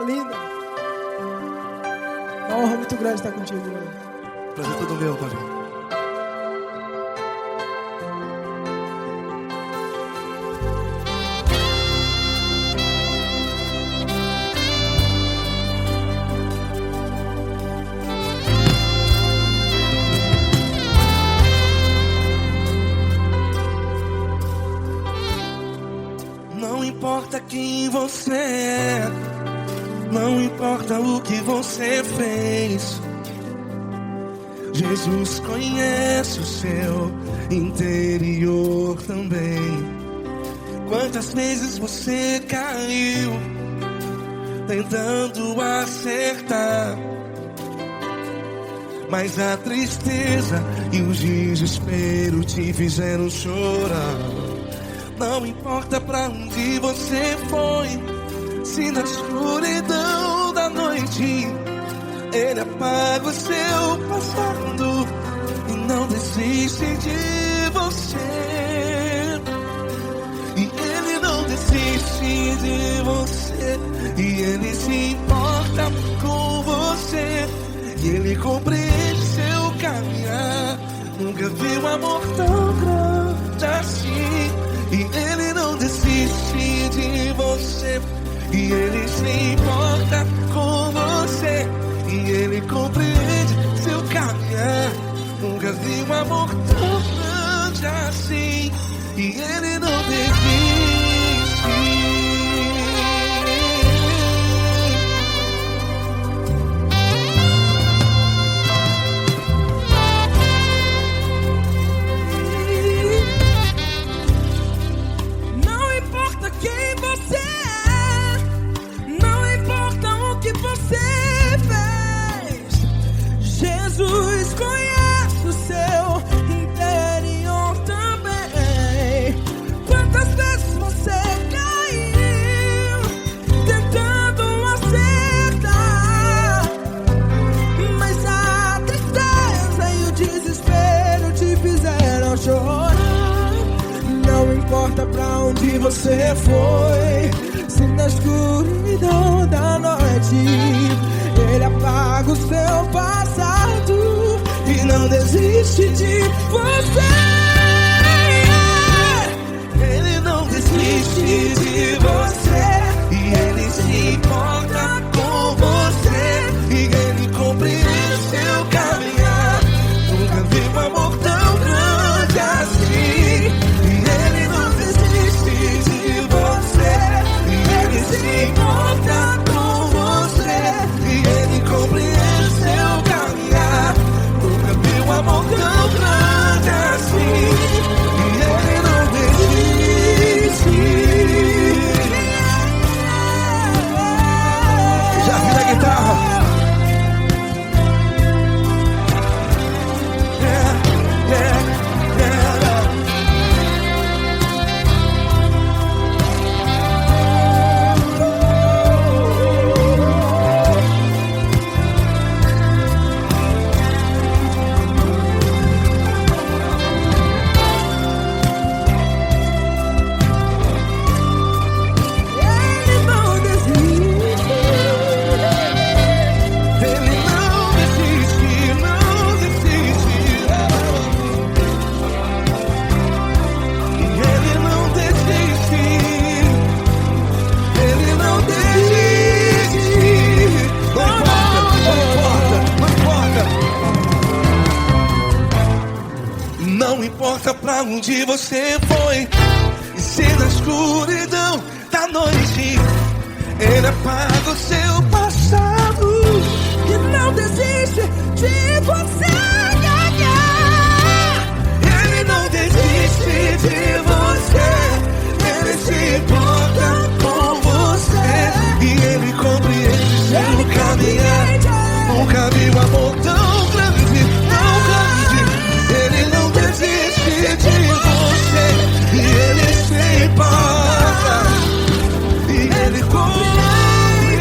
linda. Uma honra muito grande estar contigo hoje. Prazer todo meu, Paulinho. Não importa quem você é, não importa o que você fez, Jesus conhece o seu interior também. Quantas vezes você caiu tentando acertar, mas a tristeza e o desespero te fizeram chorar. Não importa pra onde você foi, se na escuridão da noite Ele apaga o seu passado e não desiste de você. E Ele não desiste de você, e Ele se importa com você, e Ele compreende seu caminhar. Nunca vi um amor tão grande assim. E Ele não desiste de você, e Ele se importa com você, e Ele compreende seu caminhar. Nunca vi um amor tão grande assim. E Ele não desiste. Jesus conhece o seu interior também. Quantas vezes você caiu tentando acertar, mas a tristeza e o desespero te fizeram chorar. Não importa pra onde você foi, se na escuridão da noite Ele apaga o seu passado e não desiste de você. Ele não desiste de você, e Ele se importa com você, e Ele compreende seu caminhar. Nunca vi um amor tão grande assim. E Ele não desiste de você, e Ele se importa com você, e Ele compreende seu caminhar. Nunca vi um amor tão grande assim. E Ele não desiste. Já vi na guitarra. Yeah, yeah, yeah. Não importa pra onde você foi, e se na escuridão da noite Ele apaga o seu passado E não desiste de você. Ele não desiste de você, Ele se importa com você, e Ele compreende seu caminhar. Nunca vi um amor tão grande, tão grande. Ele não desiste de você, e Ele se importa, e Ele compreende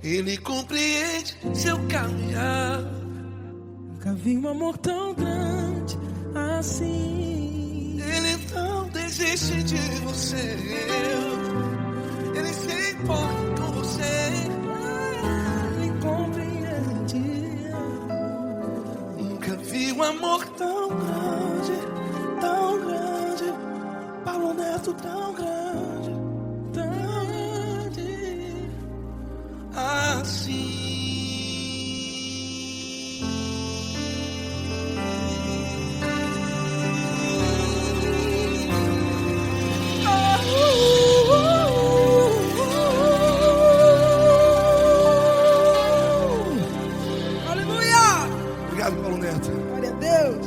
Ele compreende seu caminhar. Nunca vi um amor tão grande assim. Ele não desiste de você. Ele se importa com você. Ele compreende. Nunca vi um amor tão grande, Paulo Neto tão grande, assim. Aleluia! Obrigado, Paulo Neto. Glória a Deus.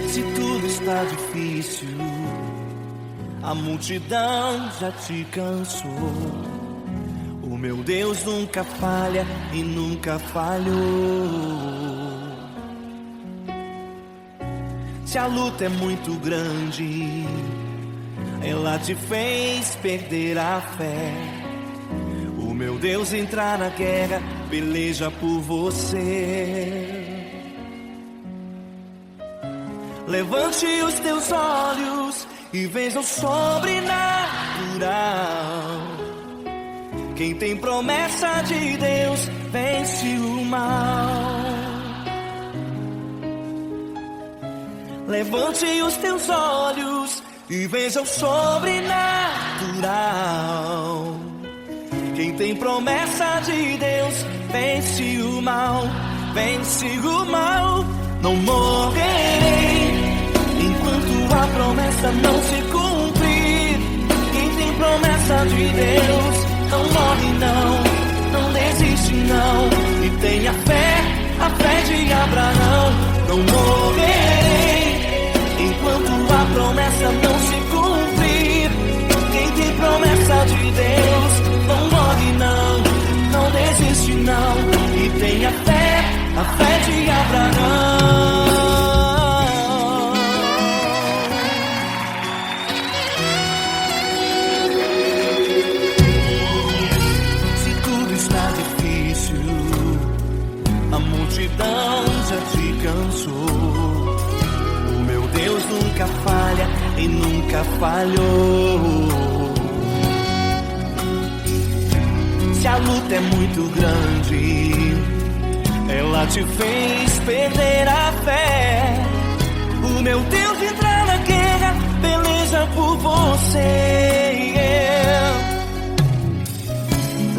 Se tudo está difícil, a multidão já te cansou. O meu Deus nunca falha e nunca falhou. Se a luta é muito grande, ela te fez perder a fé. O meu Deus entrar na guerra, peleja por você. Levante os teus olhos e veja o sobrenatural. Quem tem promessa de Deus vence o mal. Levante os teus olhos e veja o sobrenatural. Quem tem promessa de Deus vence o mal, vence o mal. Não morrerei enquanto a promessa não se cumprir. Quem tem promessa de Deus não morre não desiste não. E tenha fé, a fé de Abraão. Não morrerei enquanto a promessa não se cumprir. Quem tem promessa de Deus não morre não desiste não. E tenha fé, a fé de Abraão. Se tudo está difícil, a multidão já te cansou. O meu Deus nunca falha e nunca falhou. Se a luta é muito grande, ela te fez perder a fé. O meu Deus entra na guerra, peleja por você.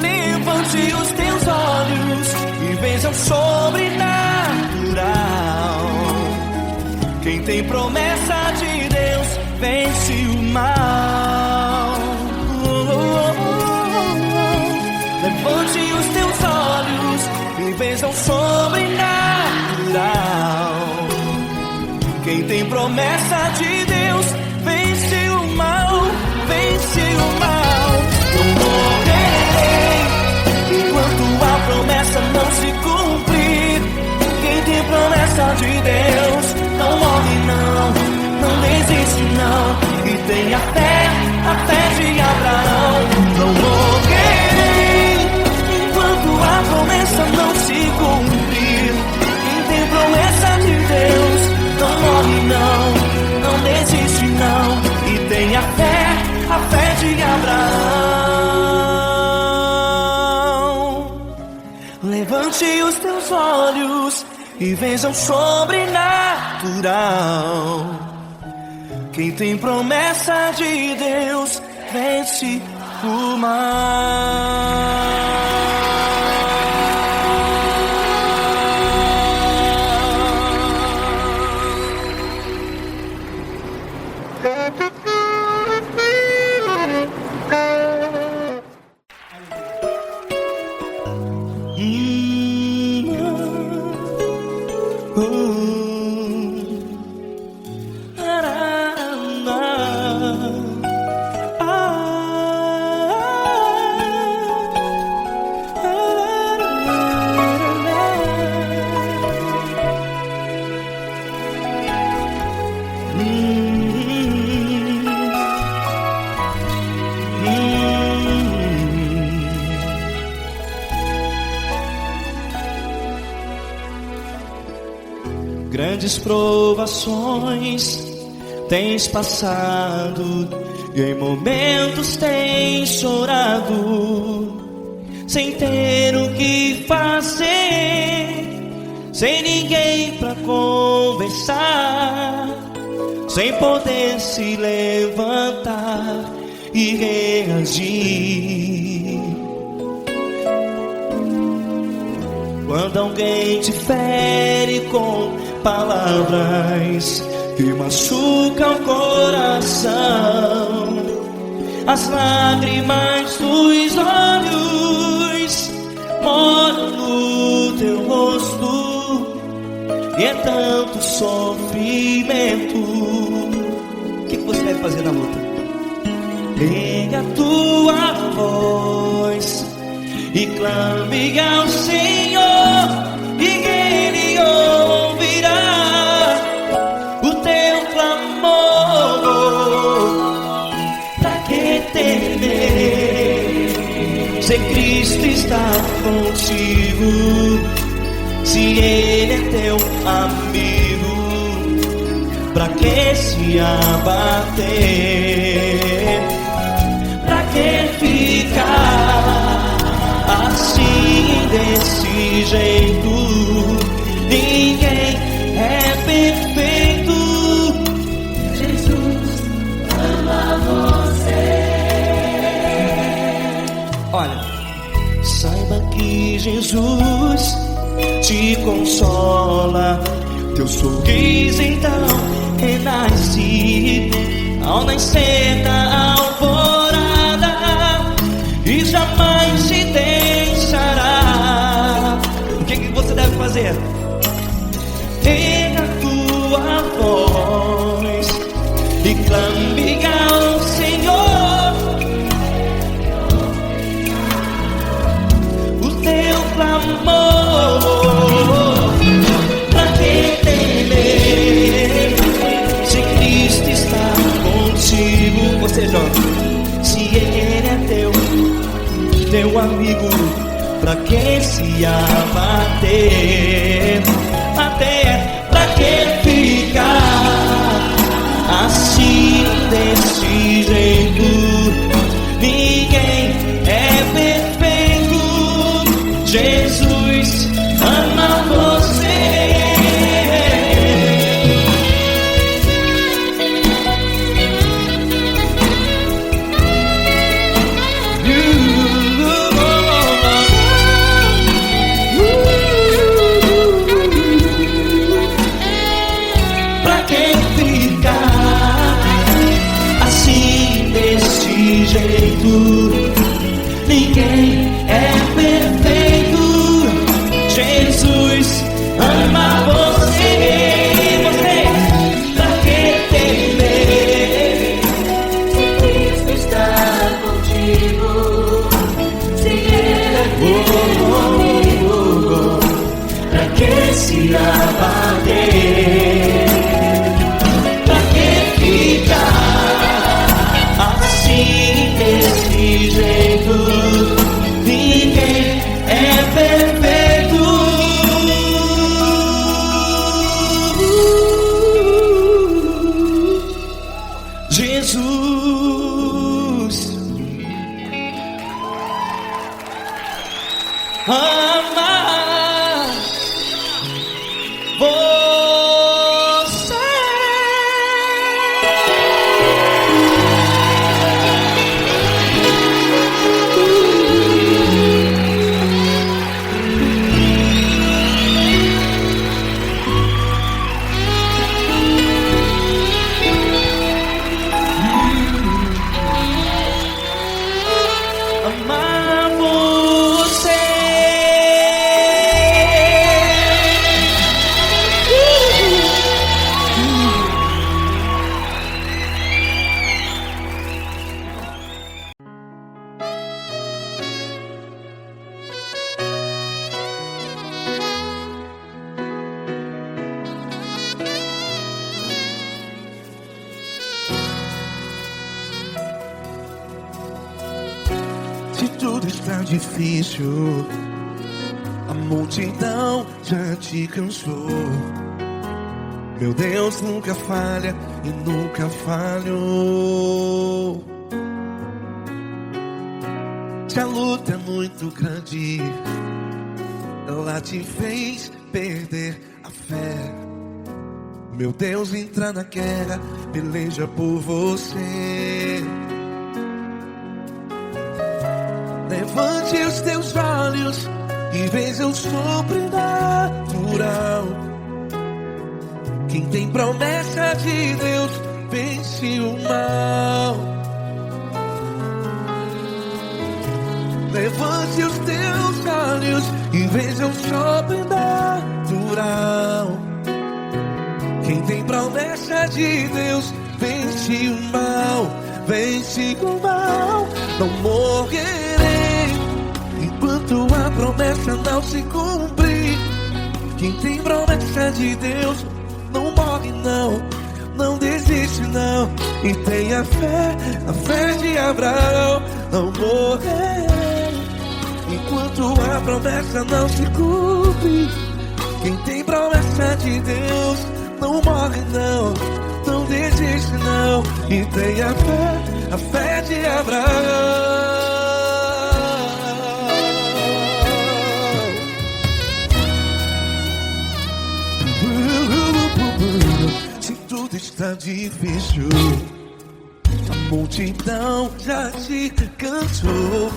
Levante os teus olhos e veja o sobrenatural. Quem tem promessa de Deus vence o mal. Levante os teus olhos e veja o sobrenatural. Quem tem promessa de Deus vence o mal, vence o mal. Não morrerei enquanto a promessa não se cumprir. Quem tem promessa de Deus não morre não desiste não. E tenha fé, a fé de Abraão. Não morrerei enquanto a promessa não se cumprir. Quem tem promessa de Deus não morre não desiste não. E tenha fé, a fé de Abraão. Levante os teus olhos e veja o sobrenatural. Quem tem promessa de Deus vence o mal. Grandes provações tens passado, e em momentos tens chorado, sem ter o que fazer, sem ninguém pra conversar, sem poder se levantar e reagir. Quando alguém te fere com palavras que machucam o coração, as lágrimas dos olhos moram no teu rosto, e é tanto sofrimento. O que você deve fazer na luta? Erga a tua voz e clame ao Senhor, e Ele ouvirá o teu clamor. Pra que temer, se Cristo está contigo, se Ele é teu amigo? Pra que se abater? Pra que ficar assim, desse jeito? Ninguém é perfeito. Jesus ama você. Olha, saiba que Jesus te consola, teu sorriso então renasce ao nascer da alvorada, e jamais te deixará. O que você deve fazer? Erga a tua voz e clame ao Senhor, o teu clamor. Pra que temer, se Cristo está contigo? Você jovem, se Ele é teu amigo, pra que se abater? Até pra que ficar assim, desse jeito? Ninguém é perfeito. Jesus ama você. Ninguém é perfeito. Jesus ama você. Você, pra que temer, se Cristo está contigo, se Ele é teu amigo? Pra que se abater? Pra que ficar assim, desse jeito? Ninguém é perfeito. Jesus ama você. Se tudo está difícil, a multidão já te cansou. Meu Deus nunca falha e nunca falhou. Se a luta é muito grande, ela te fez perder a fé. Meu Deus entra na guerra, peleja por você. Levante os teus olhos e veja o sobrenatural. Quem tem promessa de Deus vence o mal. Levante os teus olhos e veja o sobrenatural. Quem tem promessa de Deus vence o mal. Vence o mal. Não morrerei enquanto a promessa não se cumprir. Quem tem promessa de Deus não morre não, não desiste não. E tenha fé, a fé de Abraão. Não morrerei enquanto a promessa não se cumpre. Quem tem promessa de Deus não morre não, não desiste não. E tenha fé, a fé de Abraão. Se tudo está difícil, a multidão já te cansou.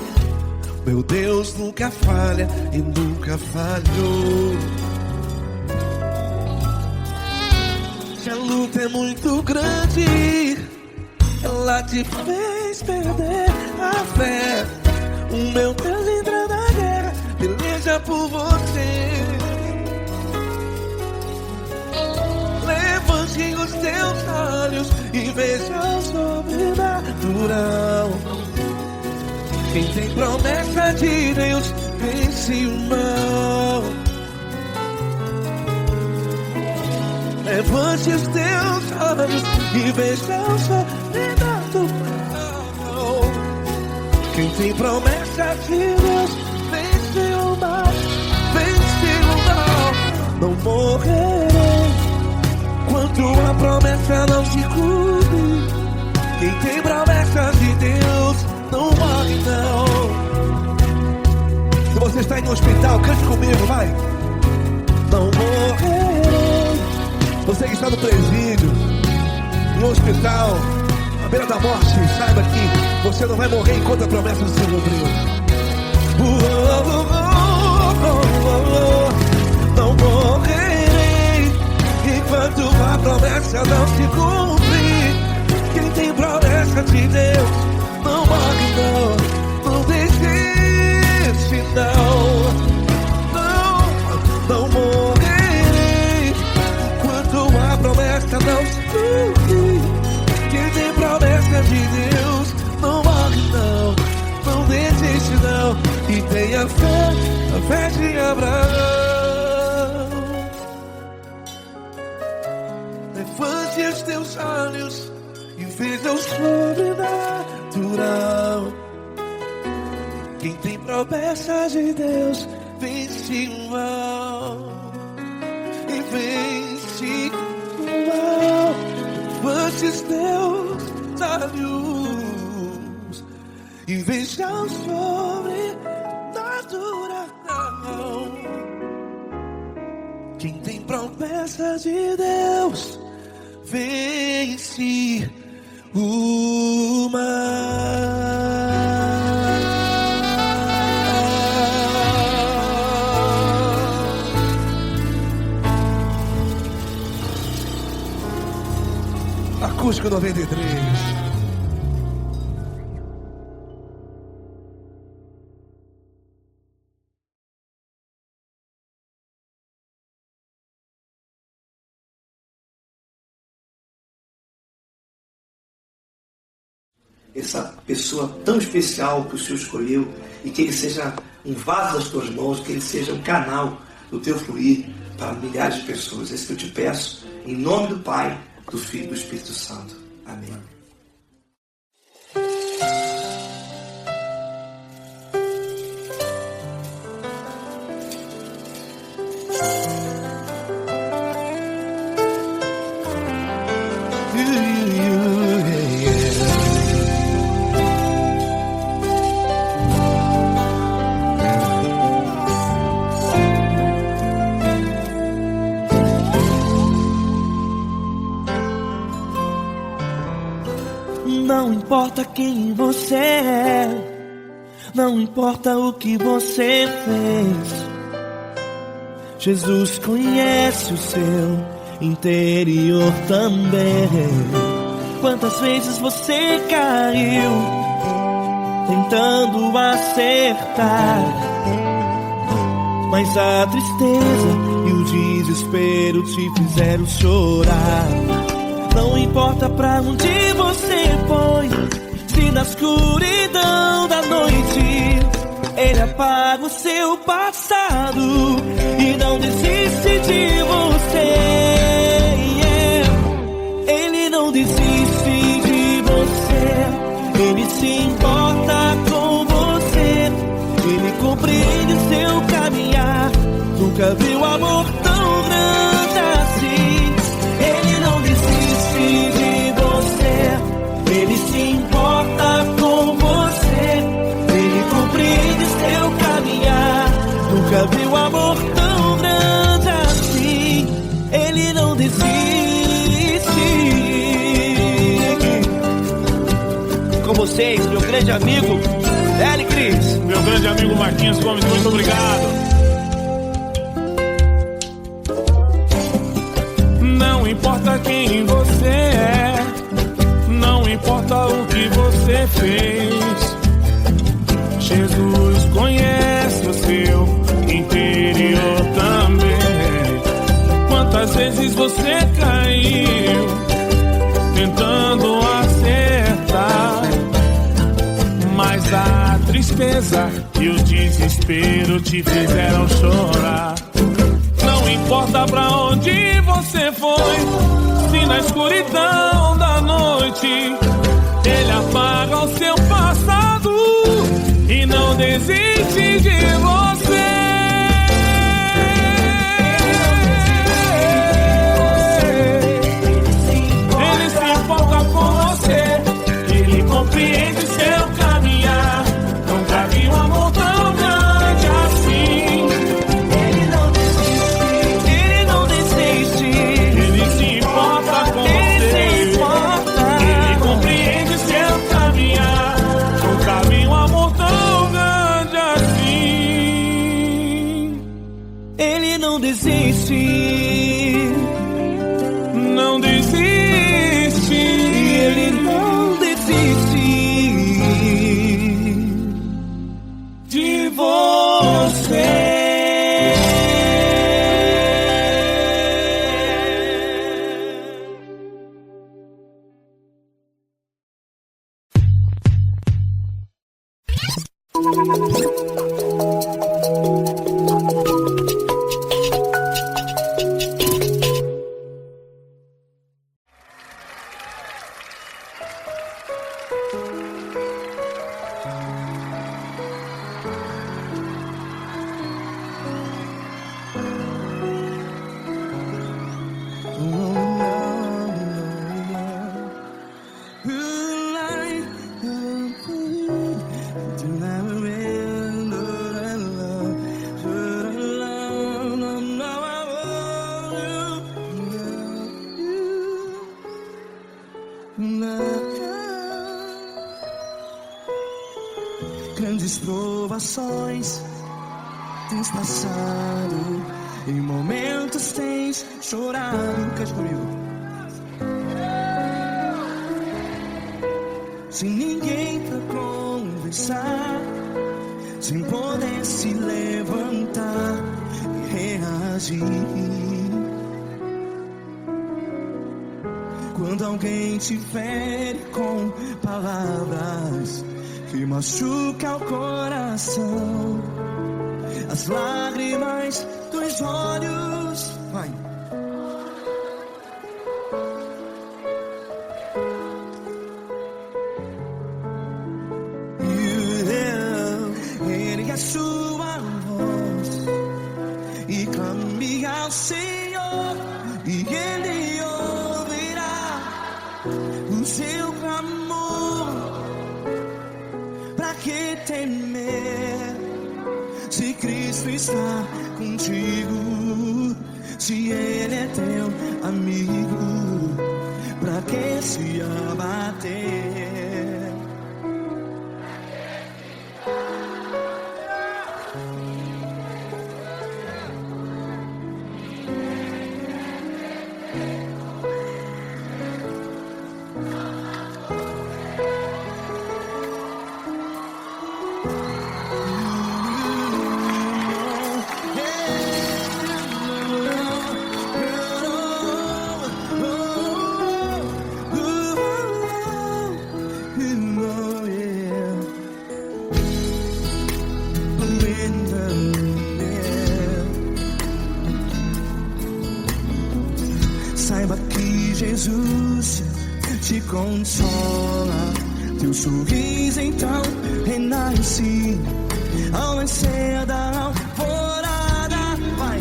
Meu Deus nunca falha e nunca falhou. Se a luta é muito grande, ela te fez perder a fé. O meu Deus entra na guerra, peleja por você. Levante os teus olhos e veja o sobrenatural. Quem tem promessa de Deus vence o mal. Levante os teus olhos e veja o sobrenatural. Quem tem promessa de Deus vence o mal. Vence o mal. Não morrerei enquanto a promessa não se cumpre. Quem tem promessa de Deus não morre não. Se você está em um hospital, cante comigo, vai. Não morrerei. Você que está no presídio, no hospital, à beira da morte, saiba que você não vai morrer enquanto a promessa não se cumpriu. Não morrerei enquanto a promessa não se cumprir. Quem tem promessa de Deus não morre não, não desiste não. Não morrerei enquanto a promessa não se cumprir. Quem tem promessa de Deus não morre não, não desiste não. E tenha fé, a fé de Abraão. Levante os teus olhos e veja o sobrenatural. Quem tem promessa de Deus vence o mal. E vence o mal. Levante os teus olhos e veja o sobrenatural. Quem tem promessa de Deus vence o mal. Acústico 93. Essa pessoa tão especial que o Senhor escolheu, e que ele seja um vaso das tuas mãos, que ele seja um canal do teu fluir para milhares de pessoas. É isso que eu te peço, em nome do Pai, do Filho e do Espírito Santo. Amém. importa quem você é, não importa o que você fez, Jesus conhece o seu interior também. Quantas vezes você caiu tentando acertar, mas a tristeza e o desespero te fizeram chorar. Não importa pra onde você foi, se na escuridão da noite Ele apaga o seu passado e não desiste de você. Ele não desiste de você, Ele se importa com você, Ele compreende seu caminhar. Nunca viu amor tão grande assim. Ele não desiste de você, Ele se importa com você, Ele compreende seu caminhar. Nunca viu amor tão grande assim. Ele não desiste. Com vocês, meu grande amigo L. Cris. Meu grande amigo Marquinhos Gomes, muito obrigado. Não importa quem você é, não importa o que você fez, Jesus conhece o seu interior também. Quantas vezes você caiu tentando acertar, mas a tristeza e o desespero te fizeram chorar. Não importa pra onde você foi, se na escuridão da noite Ele apaga o seu passado e não desiste de você. Ele se importa com você, Ele compreende seu caminhar. Nunca vi um amor tão grande assim. Ele não desiste, Ele não desiste. Ele se importa com você, Ele compreende seu caminhar. Nunca vi um amor tão grande assim. Ele não desiste, não desiste. Ele não desiste de você. Grandes provações tens passado, em momentos tens chorado. Cante comigo. Sem ninguém pra conversar, sem poder se levantar e reagir. Quando alguém te fere com palavras que machuca o coração, as lágrimas dos olhos, vai. Ergue a sua voz e clame ao Senhor, e Ele ouvirá o seu clamor. Pra que temer, se Cristo está contigo? Se Ele é teu amigo, pra que se abater? Saiba que Jesus te consola. Teu sorriso então renasce ao nascer da alvorada. Vai.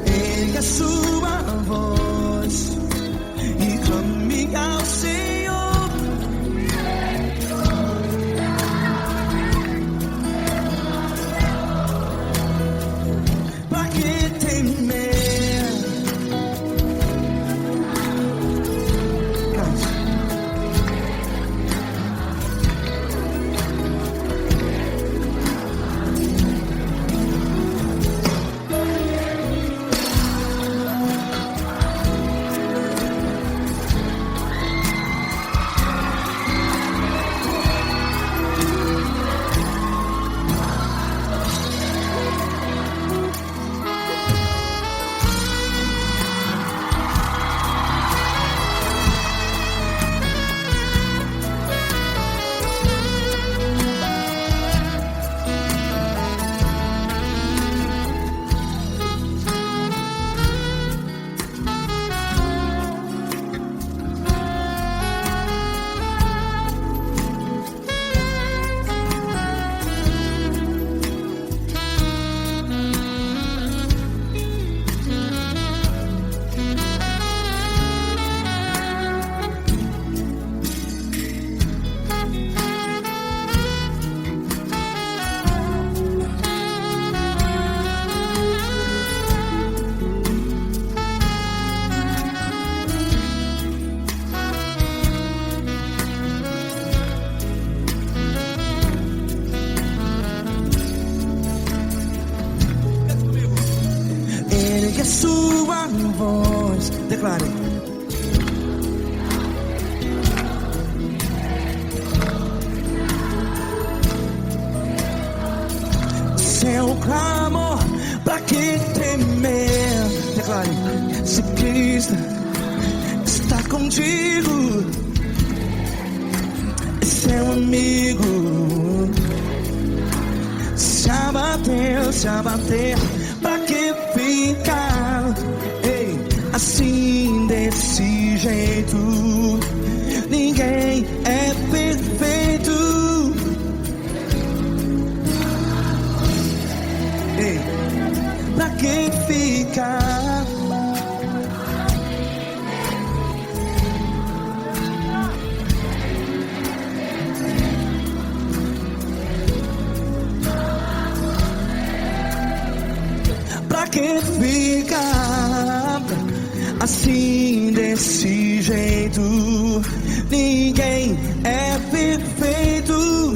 Ergue a sua voz e clame ao Senhor. Pra que temer? Ergue a sua voz, declare. Seu clamor, pra que temer? Declare. Se Cristo está contigo, é seu amigo. Se abater, pra que ficar? Ei, assim desse jeito, ninguém é perfeito. Ei, pra que ficar? Pra que ficar assim desse jeito? Ninguém é perfeito.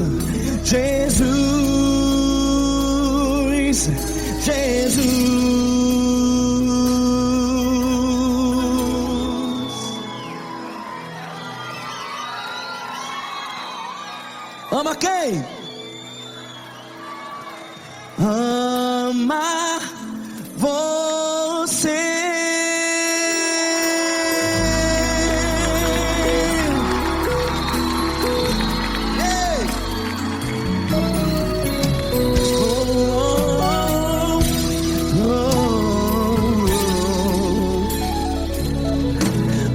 Jesus, Jesus. Ama quem? Ama você.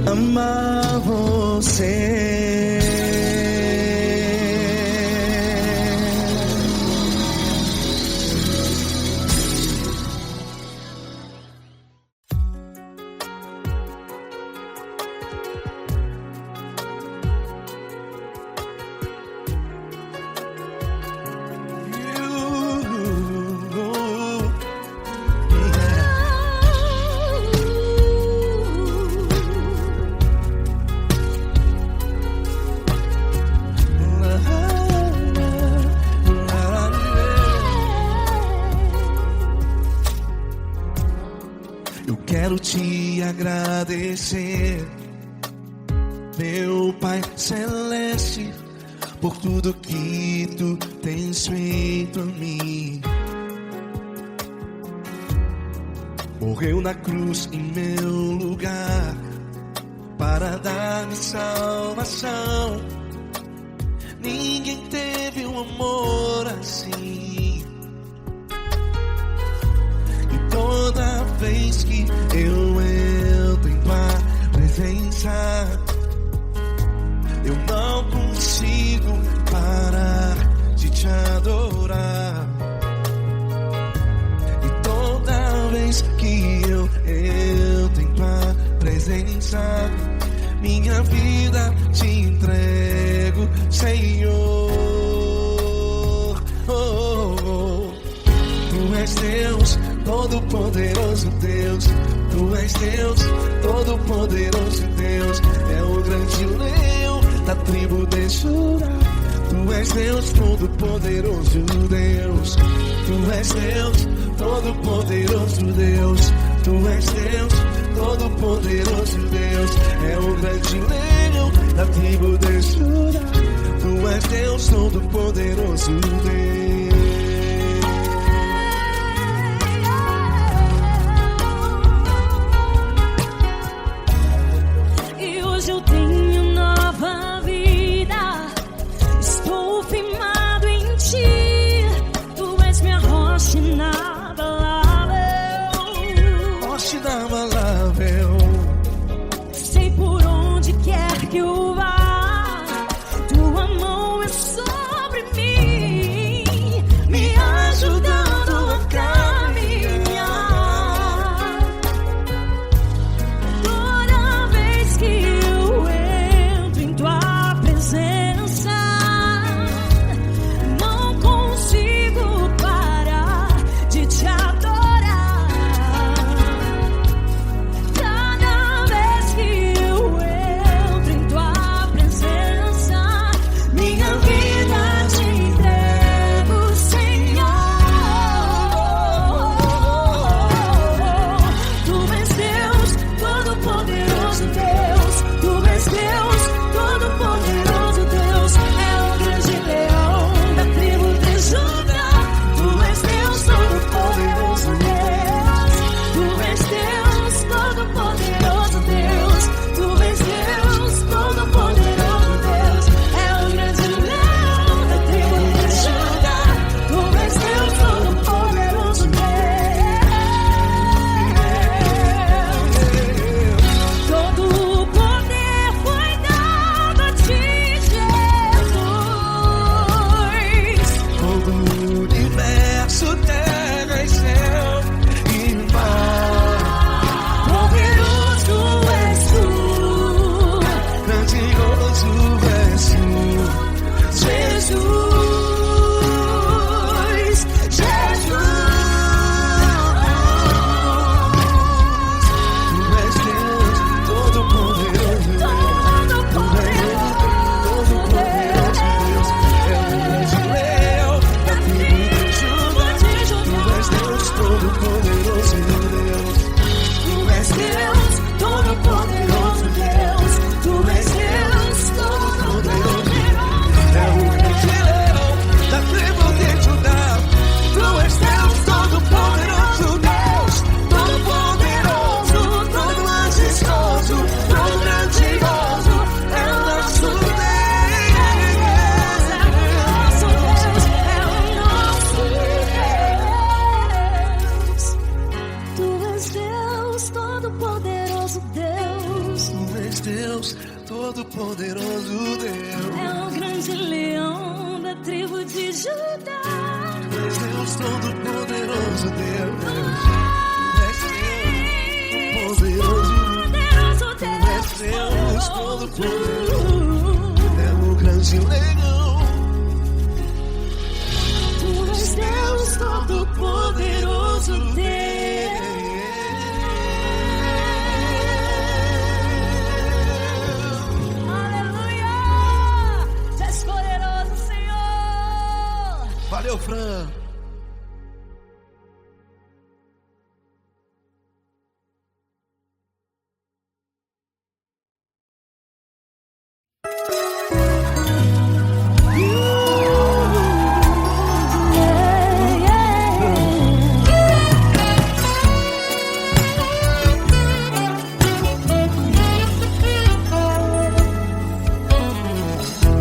Ama você. Quero te agradecer, meu Pai Celeste, por tudo que tu tens feito a mim. Morreu na cruz em meu lugar para dar-me salvação. Ninguém teve um amor assim. vez que eu entro em tua presença, eu não consigo parar de te adorar. E toda vez que eu entro em tua presença, minha vida te entrego, Senhor. Tu és Deus, Todo-Poderoso Deus. Tu és Deus, Todo-Poderoso Deus. É o grande leão da tribo de Judá. Tu és Deus, Todo-Poderoso Deus. Tu és Deus, Todo-Poderoso Deus. Tu és Deus, Todo-Poderoso Deus. É o grande leão da tribo de Judá. Tu és Deus, Todo-Poderoso Deus. E hoje eu tenho nova vida. Estou firmado em ti. Tu és minha rocha inabalável. Rocha inabalável. Sei por onde quer que eu vá, tua mão é sobre mim, me ajudando a caminhar. Toda vez que eu entro em tua presença, não consigo parar de te adorar. Cada vez que eu entro em tua presença, minha vida te entrego, Senhor. Tu és Deus, Todo-Poderoso Deus. Tu és Deus, Todo-Poderoso Deus. É o grande leão da tribo de Judá. Tu és Deus, Todo-Poderoso Deus. Tu és Deus, Todo-Poderoso Deus. Tu és Deus, Todo-Poderoso Deus. É o grande leão da tribo de Judá. Tu és Deus, Todo-Poderoso Deus. Todo o poder foi dado a ti, Jesus. Todo o universo, terra e céu e mar. Poderoso és tu, Grandioso és tu, Jesus. Jesus. Tu és Deus, Todo-Poderoso Deus. Todo-Poderoso Deus. É o grande leão da tribo de Judá. Tu és Deus, Todo-Poderoso Deus. Tu és Deus, Todo-Poderoso Deus. Tu és Deus, Todo-Poderoso. É o grande leão da tribo de Judá. Tu és Deus, Todo-Poderoso Deus. Todo-Poderoso, todo majestoso, todo grandioso. É o nosso Deus. Tu és Deus, Todo-Poderoso Deus. Tu és Deus, Todo-Poderoso Deus. É o grande leão da tribo de Judá. Tu és Deus, Todo-Poderoso Deus. Tu és Deus, Poderoso Tu és Deus, Deus. Todo-Poderoso. É o grande leão. Tu és Deus, Todo-Poderoso Deus. Aleluia! Tu és poderoso, Senhor. Valeu, Fran.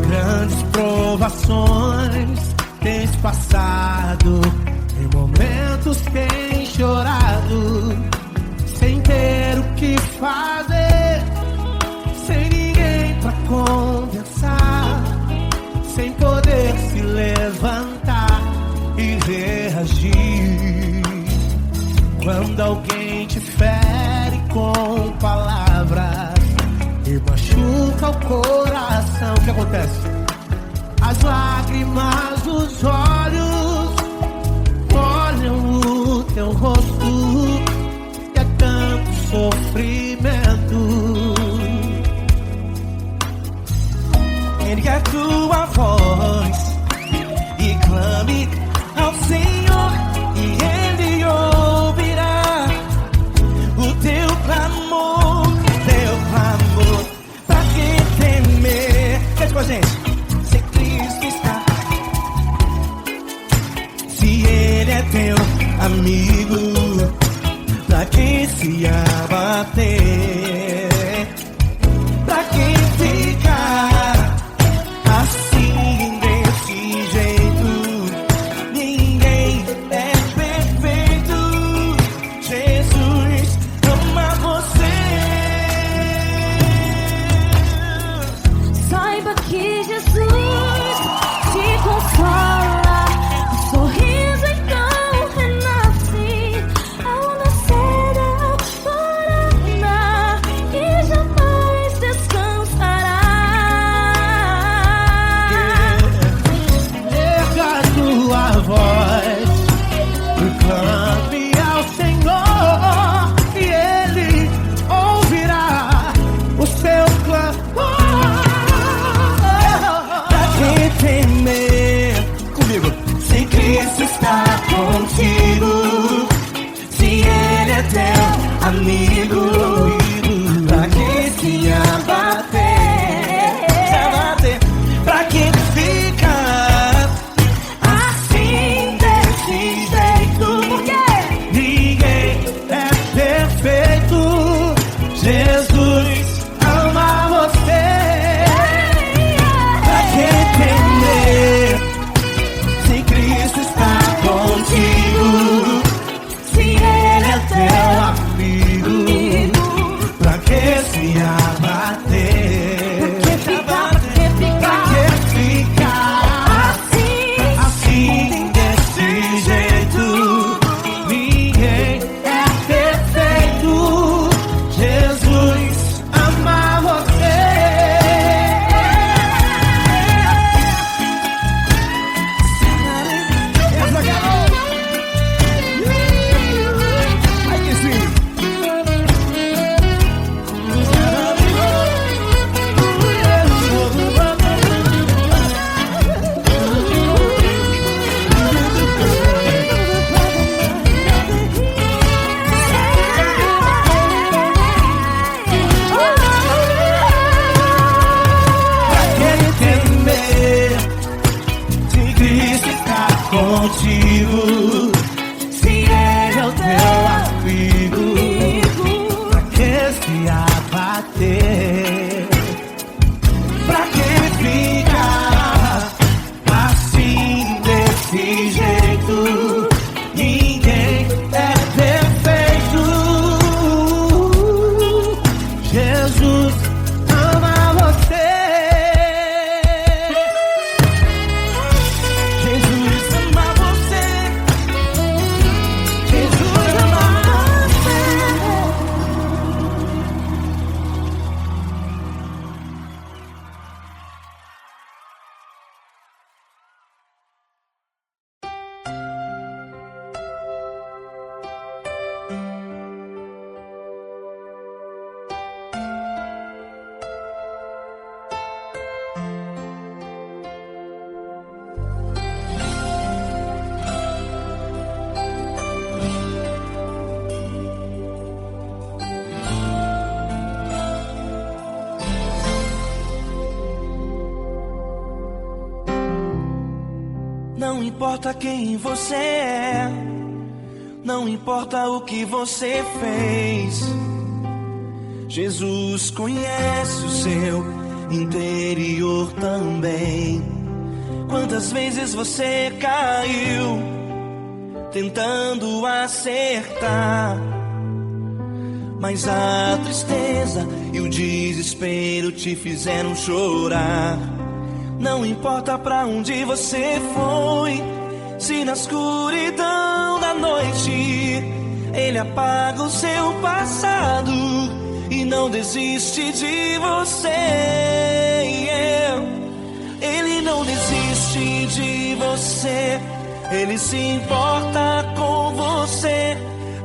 Grandes provações tens passado, em momentos tens chorado, Quando alguém te fere com palavras e machuca o coração, o que acontece? As lágrimas dos olhos molham o teu rosto, e é tanto sofrimento. Ergue a tua voz e clame ao Senhor, e Ele ouvirá o teu clamor, pra que temer? Cante com a gente. Se Cristo está, se Ele é teu amigo, pra que se abater? Pra que ficar assim desse jeito? Ninguém é perfeito. Jesus ama você. Saiba que Jesus te consola, o sorriso então renasce ao nascer da aurora e jamais descansará. Erga a tua voz e clame ao Senhor, e Ele ouvirá o seu clamor. Pra que temer? Comigo. Se Cristo está contigo, se Ele é teu amigo, pra que se abater? Pra que ficar assim desse jeito? Ninguém é perfeito. Jesus ama você. Pra que temer? Se Cristo está contigo, se Ele é teu amigo, pra que se abater? Pra que ficar assim desse jeito? Ninguém é perfeito. Jesus ama você. Essa garota. Ai que sim. Pra que temer? Se Cristo está contigo, se Ele é o teu amigo, pra que se abater? Pra que ficar assim desse jeito? Ninguém é perfeito. Jesus ama você. Jesus ama você. Jesus ama você. Não importa quem você é, não importa o que você fez, Jesus conhece o seu interior também. Quantas vezes você caiu tentando acertar, mas a tristeza e o desespero te fizeram chorar. Não importa pra onde você foi, se na escuridão da noite Ele apaga o seu passado e não desiste de você. Ele não desiste de você. Ele se importa com você.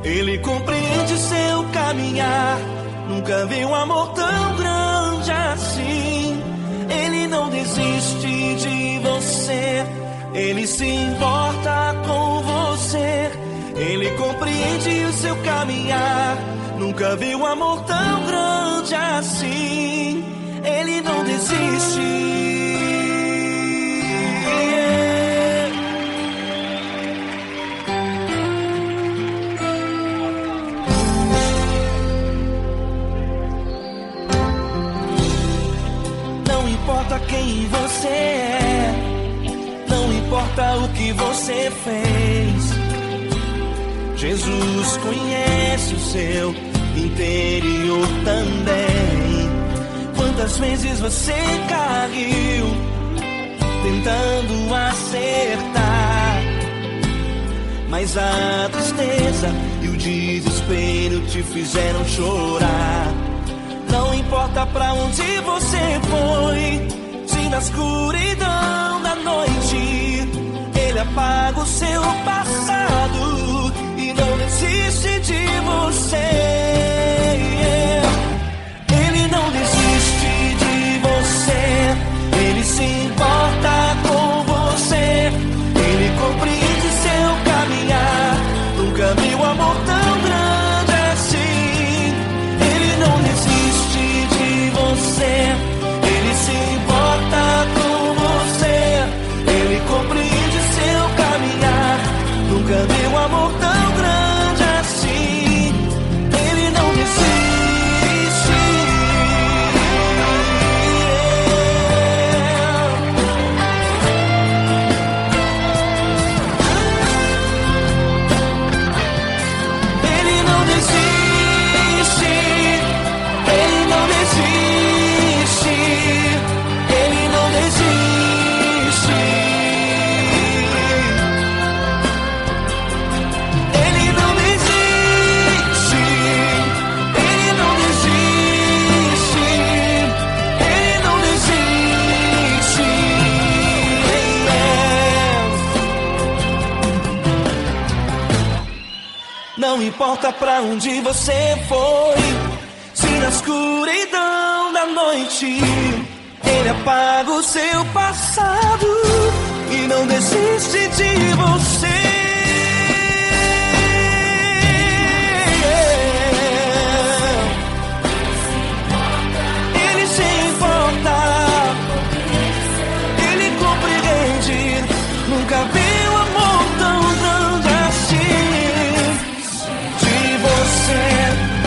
Ele compreende seu caminhar. Nunca vi um amor tão grande assim. Ele não desiste de você. Ele se importa com você. Ele compreende o seu caminhar. Nunca vi um amor tão grande assim. Ele não desiste. Não importa quem você é, não importa o que você fez, Jesus conhece o seu interior também. Quantas vezes você caiu tentando acertar, mas a tristeza e o desespero te fizeram chorar. Não importa pra onde você foi, se na escuridão da noite Ele apaga o seu passado e não desiste de você. Ele não desiste de você. Ele se importa com você. Ele compreende seu caminhar. Nunca vi um amor tão grande assim. Ele não desiste de você. Ele se importa com você. Ele compreende seu caminhar. Nunca vi um amor tão grande assim. Ele não desiste. Ele não desiste. Ele não desiste. Ele não desiste. Ele não desiste. Ele não desiste. Ele não desiste. Não importa pra onde você foi, se na escuridão da noite Ele apaga o seu passado e não desiste de você. Ele se importa. Ele compreende. Nunca vi um amor tão grande assim. De você.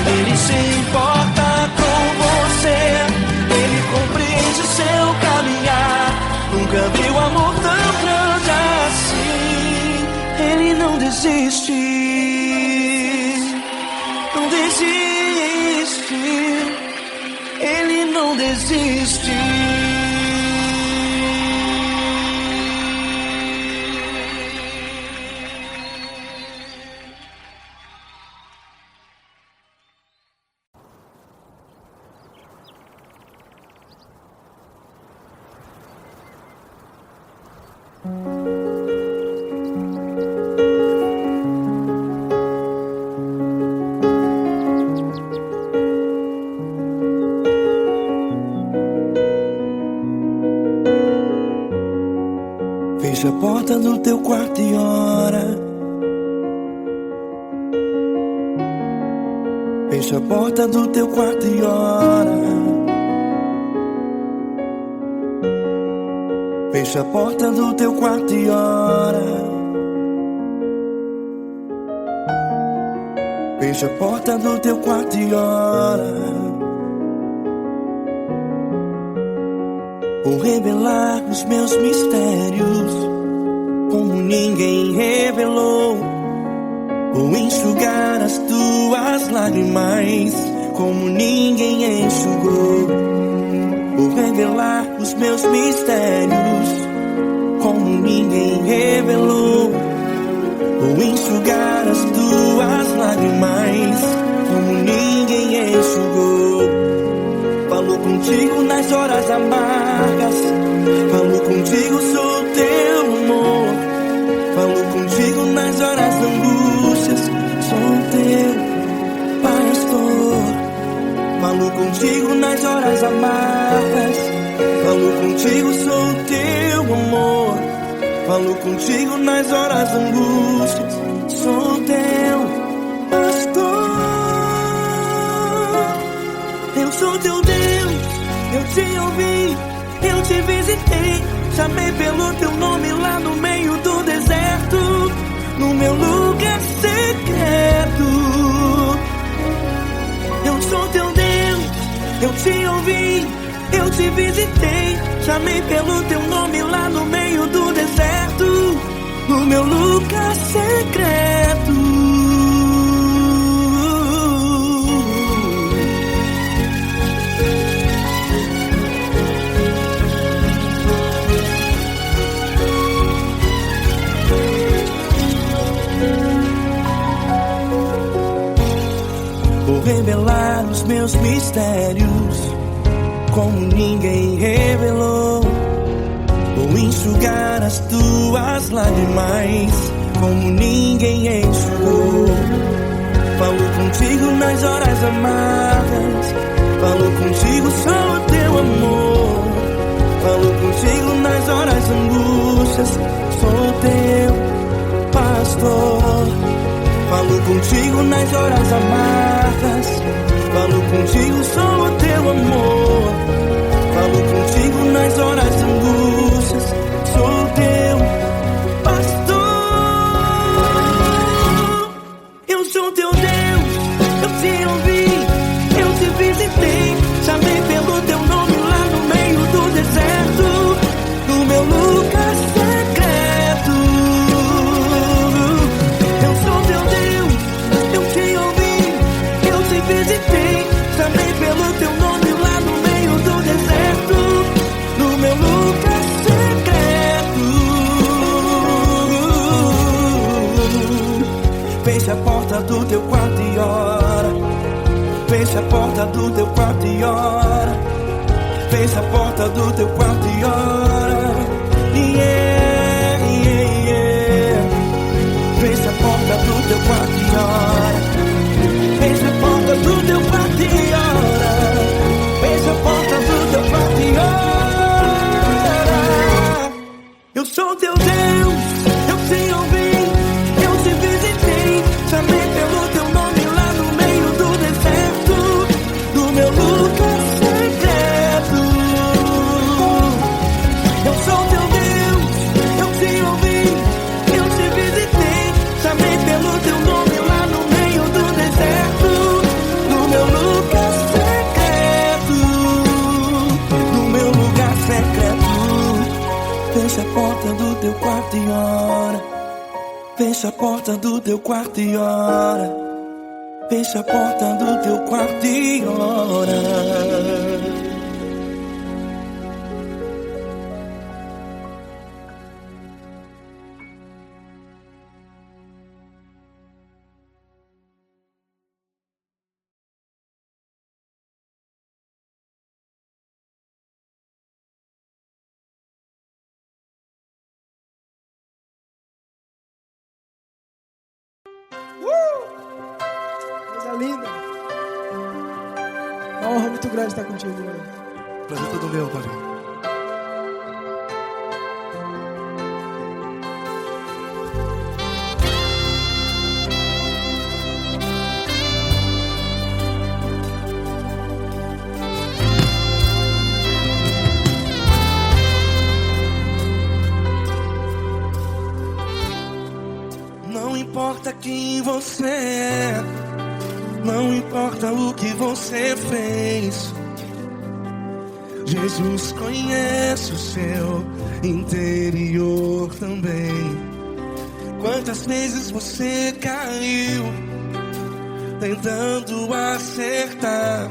Ele se importa com você. Ele compreende seu caminhar. Nunca vi um amor tão grande assim. Ele não desiste. Não desiste. Ele não desiste. Fecha a porta do teu quarto e ora. Fecha a porta do teu quarto e ora. Fecha a porta do teu quarto e ora. Fecha a porta do teu quarto e ora. Vou revelar os meus mistérios como ninguém revelou. Vou enxugar as tuas lágrimas como ninguém enxugou. Vou revelar os meus mistérios como ninguém revelou. Vou enxugar as tuas lágrimas horas amargas. Falo contigo, sou teu amor. Falo contigo nas horas da angústias. Sou teu pastor. Falo contigo nas horas amargas. Falo contigo, sou teu amor. Falo contigo nas horas da angústias. Sou teu pastor. Eu sou teu Deus, eu te ouvi, eu te visitei. Chamei pelo teu nome lá no meio do deserto, no meu lugar secreto. Eu sou teu Deus, eu te ouvi, eu te visitei. Chamei pelo teu nome lá no meio do deserto, no meu lugar secreto. Vou revelar os meus mistérios como ninguém revelou. Vou enxugar as tuas lágrimas como ninguém enxugou. Falo contigo nas horas amargas. Falo contigo, sou o teu amor. Falo contigo nas horas angústias. Sou teu pastor. Falo contigo nas horas amargas. Falo contigo, sou o teu amor. Falo contigo nas horas angústias. Sou teu pastor. Eu sou teu Deus, eu te ouvi, eu te visitei. Chamei pelo teu nome lá no meio do deserto, no meu lugar secreto. Eu sou teu Deus, eu te ouvi, eu te visitei. Chamei pelo teu nome lá no meio do deserto, no meu lugar secreto. Fecha a porta do teu quarto e ora. Fecha a porta do teu quarto e ora. Fecha a porta do teu quarto e ora. Yeah, yeah, yeah. Fecha a porta do teu quarto e ora. Fecha a porta do teu quarto e ora. Fecha a porta do teu quarto e ora. Eu sou teu Deus, eu te ouvi, eu te visitei. Chamei pelo teu nome lá no meio do deserto, no meu lugar secreto. Eu sou teu Deus, eu te ouvi, eu te visitei. Chamei pelo teu nome lá no meio do deserto, no meu lugar secreto, no meu lugar secreto. Fecha a porta do teu quarto e ora. Fecha a porta do teu quarto e ora. Fecha a porta do teu quarto e ora. Coisa linda. Uma honra muito grande estar contigo, mano. Prazer todo meu, Paulinho. Não importa quem você é, não importa o que você fez, Jesus conhece o seu interior também. Quantas vezes você caiu tentando acertar,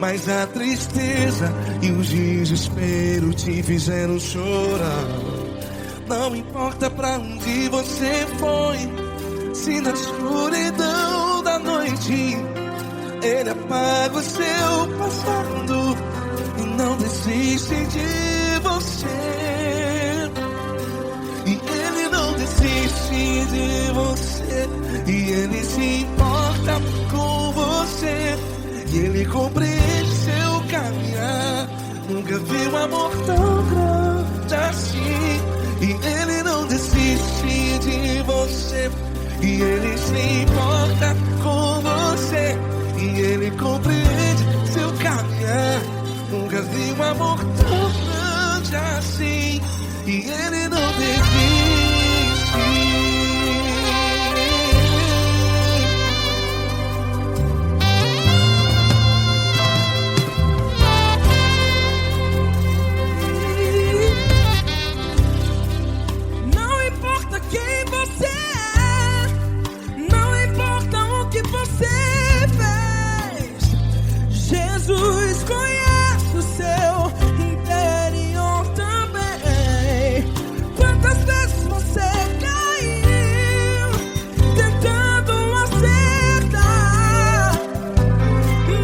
mas a tristeza e o desespero te fizeram chorar. Não importa pra onde você foi, se na escuridão da noite Ele apaga o seu passado e não desiste de você. E Ele não desiste de você. E Ele se importa com você. E Ele compreende seu caminhar. Nunca vi um amor tão grande assim. E Ele não desiste de você. E Ele se importa com você. E Ele compreende seu caminhar. Nunca vi um amor tão grande assim. E Ele não desiste. Não importa quem você é, não importa o que você fez, Jesus conhece o seu interior também. Quantas vezes você caiu tentando acertar,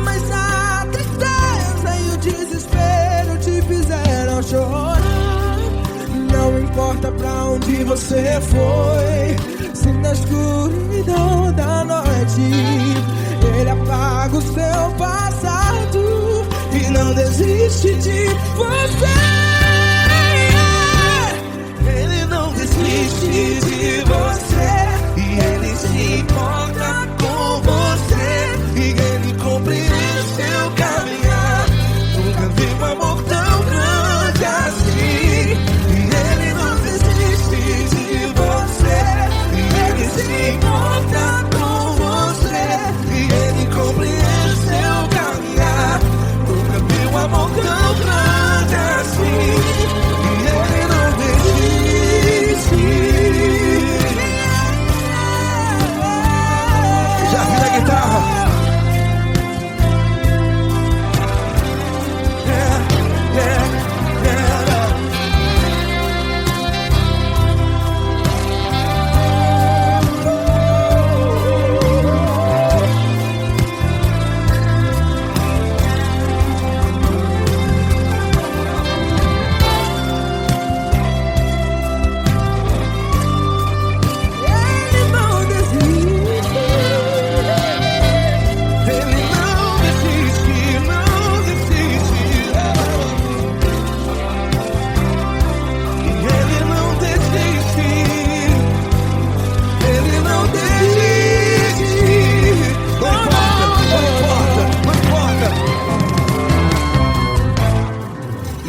mas a tristeza e o desespero te fizeram chorar. Não importa pra onde você foi, se na escuridão da noite Ele apaga o seu passado e não desiste de você. Ele não desiste de você. E Ele se importa com você. E Ele compreende seu caminhar. Nunca vi um amor tão grande assim. E Ele não desiste de você. E Ele se importa com você. E Ele compreende seu caminhar. Nunca vi um amor tão grande assim. E Ele não desiste. Já vi a guitarra. Ele não desiste. Ele não desiste, não desiste. E Ele não desiste. Ele não desiste. Não importa, não importa.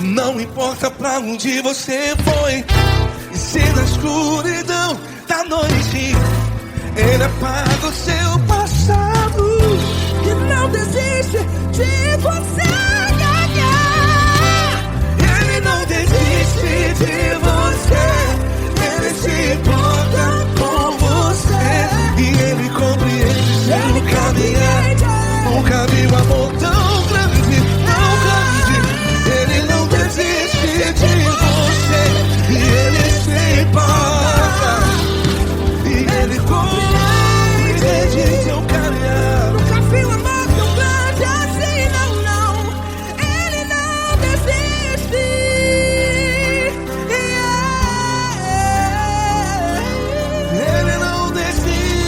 Não importa pra onde você foi. E se na escuridão da noite Ele apaga o seu passado E não desiste de você. Ele não desiste de você. Ele se importa com você. E Ele compreende seu caminhar. Nunca vi um amor tão grande, tão grande. Ele não desiste de você. E Ele se importa. E Ele compreende seu caminhar. Nunca vi um amor tão grande assim, não, não. Ele não desiste. Ele não desiste.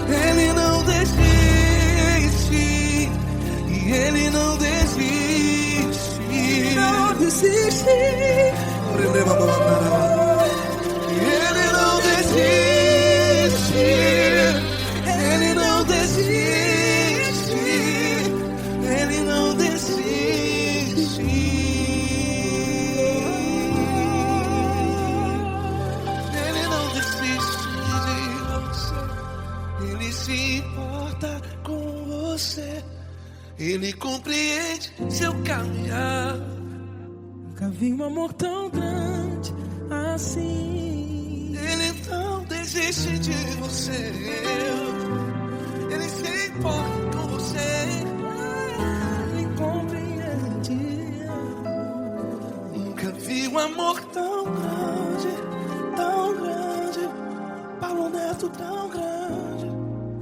Ele não desiste. E Ele não desiste. Não desiste. Ele não desiste. Ele não desiste. Ele não desiste. Ele não desiste de você. Ele se importa com você. Ele compreende seu caminhar. Nunca vi um amor tão grande assim. Ele não desiste de você. Ele se importa com você. Ele compreende. Nunca vi um amor tão grande, Paulo Neto tão grande,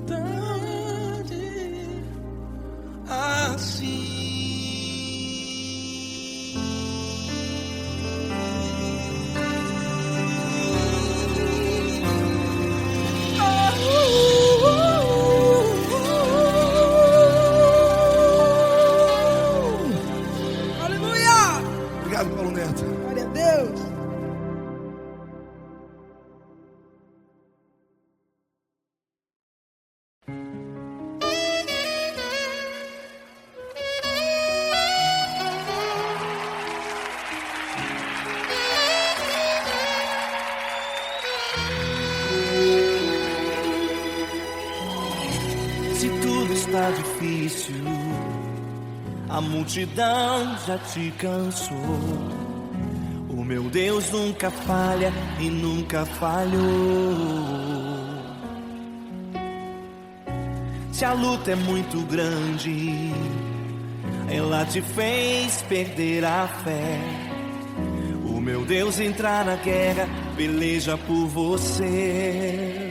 tão está difícil, a multidão já te cansou. O meu Deus nunca falha e nunca falhou. Se a luta é muito grande, ela te fez perder a fé. O meu Deus entrar na guerra, peleja por você.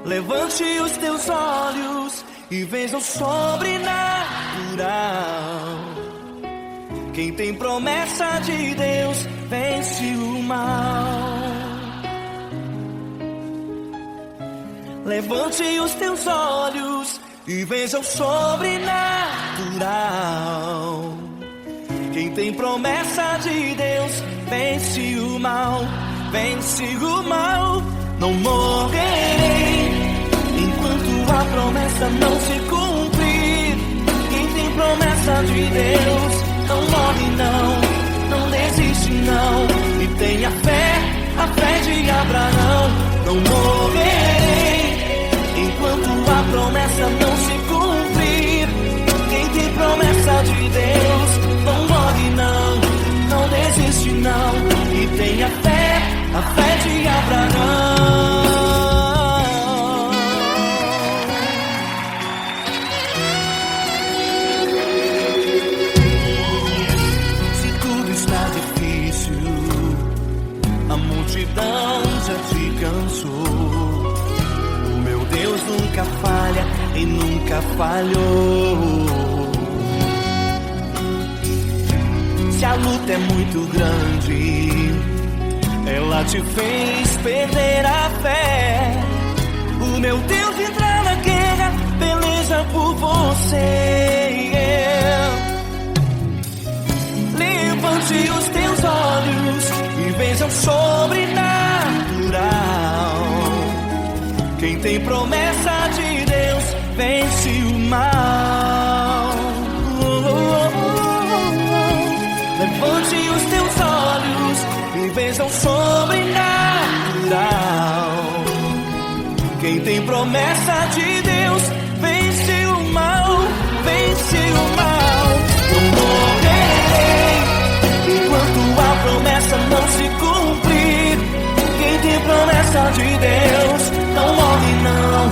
Levante os teus olhos e veja o sobrenatural. Quem tem promessa de Deus vence o mal. Levante os teus olhos e veja o sobrenatural. Quem tem promessa de Deus vence o mal, vence o mal. Não morrerei enquanto a promessa não se cumprir. Quem tem promessa de Deus não morre não desiste não. E tenha fé, a fé de Abraão. Não morrerei enquanto a promessa não se cumprir. Quem tem promessa de Deus não morre não desiste não. E tenha fé, a fé de Abraão. Se tudo está difícil, a multidão já te cansou. O meu Deus nunca falha e nunca falhou. Se a luta é muito grande, ela te fez perder a fé. O meu Deus entrar na guerra, peleja por você. Levante os teus olhos e veja o sobrenatural. Quem tem promessa de Deus vence o mal. Levante os teus olhos e veja o sobrenatural. Quem tem promessa de Deus vence o mal, vence o mal. Não morrerei enquanto a promessa não se cumprir. Quem tem promessa de Deus não morre não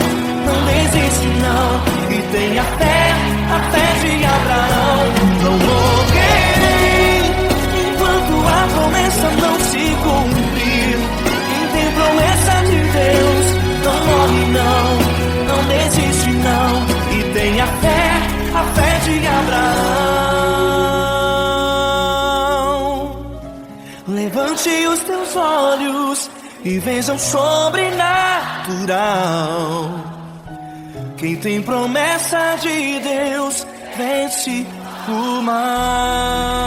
desiste não. E tenha fé, a fé de Abraão. Não morrerei enquanto a promessa não se cumprir. Quem tem promessa de Deus não morre não desiste não. E tenha fé, a fé de Abraão. Levante os teus olhos e veja o sobrenatural. Quem tem promessa de Deus vence o mal.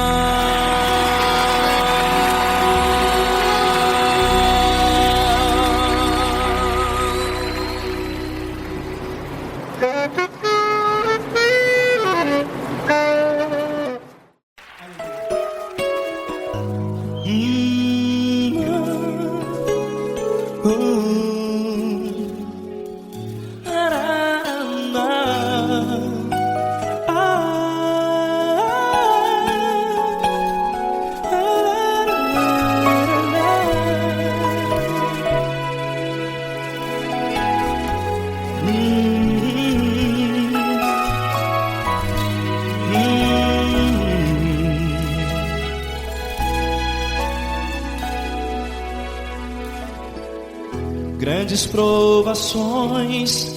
Grandes provações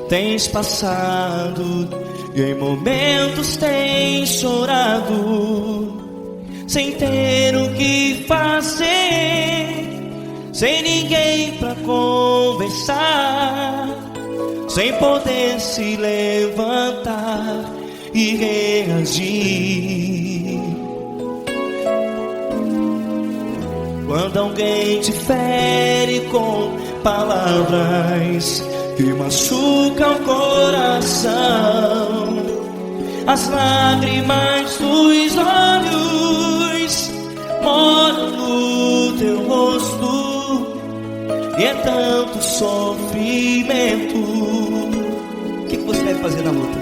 tens passado e em momentos tens chorado, sem ter o que fazer, sem ninguém pra conversar, sem poder se levantar e reagir. Quando alguém te fere com palavras que machucam o coração, as lágrimas dos olhos moram no teu rosto, e é tanto sofrimento. O que você deve fazer na luta?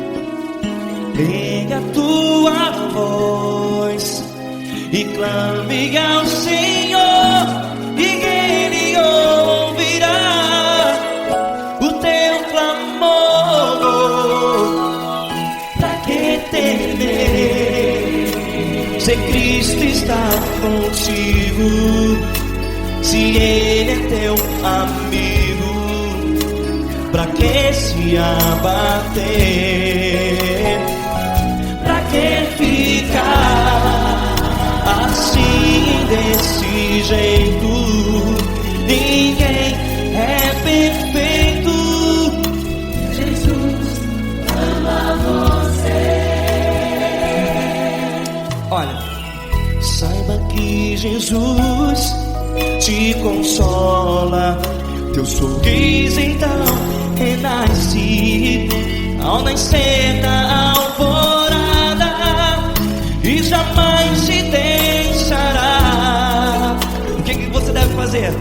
Pega a tua voz e clame ao Senhor, e Ele ouvirá o teu clamor. Pra que temer, se Cristo está contigo? Se Ele é teu amigo, pra que se abater? Pra que ficar assim desse jeito? Ninguém é perfeito. Jesus ama você. Olha, saiba que Jesus te consola. Teu sorriso então renasce ao nascer da alvorada e jamais te deixará. O que você deve fazer?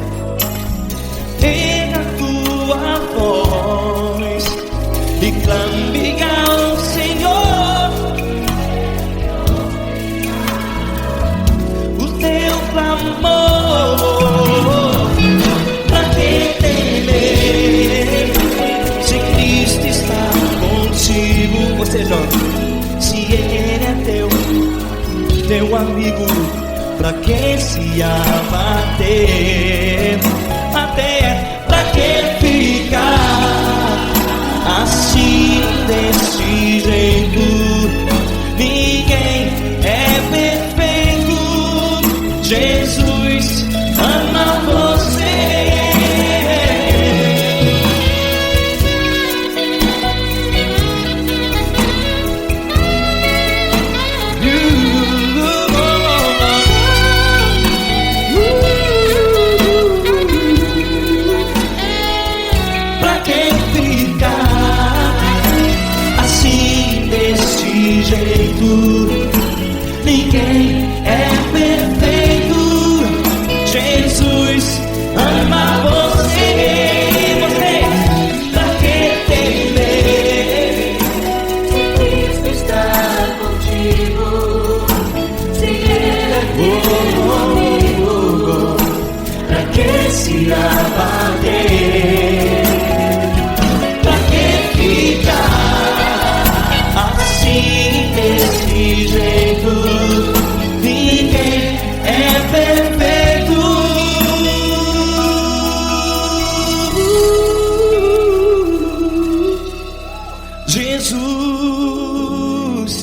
Pega a tua voz e clame ao Senhor, o teu clamor. Pra que temer, se Cristo está contigo? Você joga. Se Ele é teu amigo, pra que se abater? Até pra que ficar assim desse jeito? Ninguém é perfeito. Jesus ama você. Pra que ficar assim desse jeito? Ninguém é perfeito. Jesus ama você. Pra que temer, se Cristo está contigo? Se Ele é teu amigo, pra que se abater? Pra que ficar assim desse jeito? Ninguém é perfeito. Jesus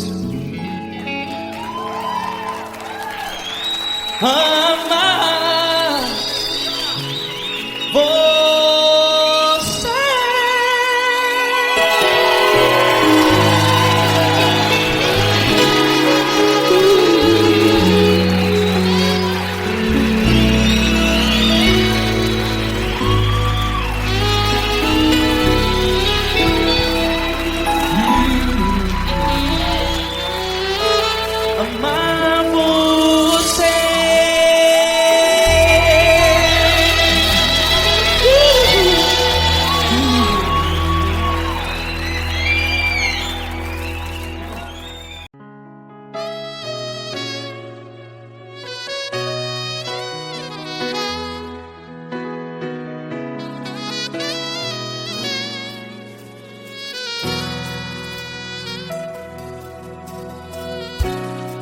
ama você. Amar você.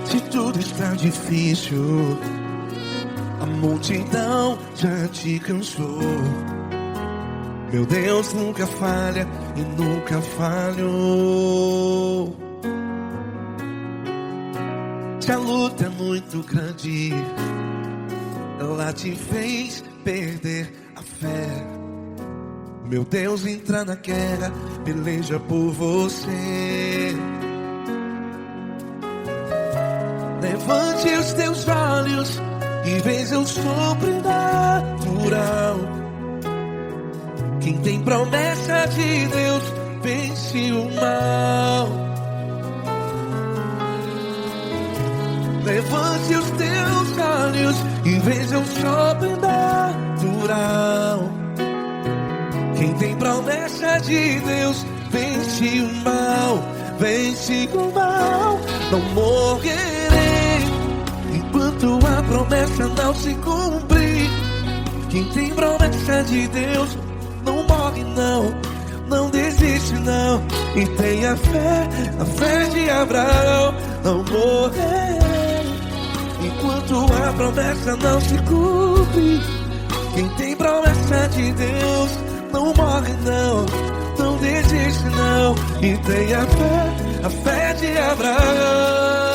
Se tudo está difícil, a multidão já te cansou. Meu Deus nunca falha e nunca falhou. Se a luta é muito grande, ela te fez perder a fé. Meu Deus entra na guerra, peleja por você. Levante os teus olhos e veja o sobrenatural. Quem tem promessa de Deus vence o mal. Levante os teus olhos e veja o sobrenatural. promessa de Deus. Vence o mal, vence o mal. Não morrerei enquanto a promessa não se cumprir. Quem tem promessa de Deus não morre não, não desiste não. E tem a fé de Abraão. Não morrerei enquanto a promessa não se cumpre. Quem tem promessa de Deus não morre não, não desiste não. E tem a fé de Abraão.